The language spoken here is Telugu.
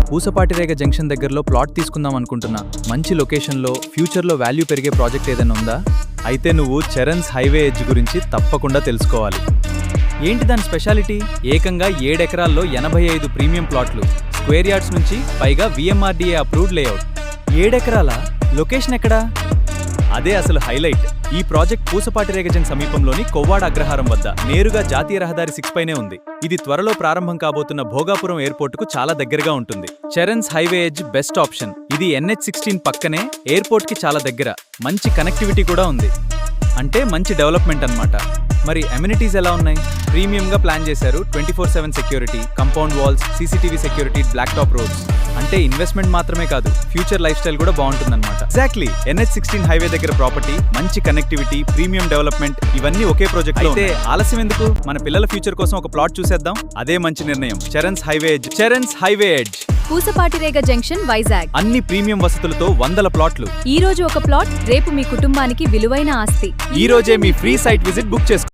పూసపాటిరేగ జంక్షన్ దగ్గరలో ప్లాట్ తీసుకుందాం అనుకుంటున్నా. మంచి లొకేషన్లో ఫ్యూచర్లో వాల్యూ పెరిగే ప్రాజెక్ట్ ఏదైనా ఉందా? అయితే నువ్వు చరణ్స్ హైవే ఎడ్జ్ గురించి తప్పకుండా తెలుసుకోవాలి. ఏంటి దాని స్పెషాలిటీ? ఏకంగా 7 ఎకరాల్లో 85 ప్రీమియం ప్లాట్లు, స్క్వేర్ యార్డ్స్ నుంచి పైగా VMRDA అప్రూవ్డ్ లేఅవుట్. 7 ఎకరాల లొకేషన్ ఎక్కడా? అదే అసలు హైలైట్. ఈ ప్రాజెక్ట్ పూసపాటిరేగ జంక్షన్ సమీపంలోని కొవ్వాడ అగ్రహారం వద్ద నేరుగా జాతీయ రహదారి 6 పైనే ఉంది. ఇది త్వరలో ప్రారంభం కాబోతున్న భోగాపురం ఎయిర్పోర్టుకు చాలా దగ్గరగా ఉంటుంది. Charan's highway edge best option. ఇది NH16 పక్కనే ఎయిర్పోర్ట్ కి చాలా దగ్గర. మంచి కనెక్టివిటీ కూడా ఉంది. అంటే మంచి డెవలప్మెంట్ అన్నమాట. మరి అమ్యూనిటీస్ ఎలా ఉన్నాయి? ప్రీమియంగా ప్లాన్ చేశారు. 24/7 security, compound walls, CCTV security, black top roads. అంటే ఇన్వెస్ట్మెంట్ మాత్రమే కాదు, ఫ్యూచర్ లైఫ్ స్టైల్ కూడా బాగుంటుందన్నమాట. ఎగ్జాక్ట్లీ. NH16 హైవే దగ్గర ప్రాపర్టీ, మంచి కనెక్టివిటీ, ప్రీమియం డెవలప్మెంట్, ఇవన్నీ ఒకే ప్రాజెక్ట్ లో. అయితే ఆలస్యం ఎందుకు? మన పిల్లల ఫ్యూచర్ కోసం ఒక ప్లాట్ చూసేద్దాం. అదే మంచి నిర్ణయం. Charan's highway edge. Charan's highway edge, Pusapatirega junction, Vizag. అన్ని ప్రీమియం వసతులతో 100 ప్లాట్లు. ఈ రోజు ఒక ప్లాట్, రేపు మీ కుటుంబానికి విలువైన ఆస్తి. ఈ రోజే మీ ఫ్రీ సైట్ విజిట్ బుక్ చేసుకోండి.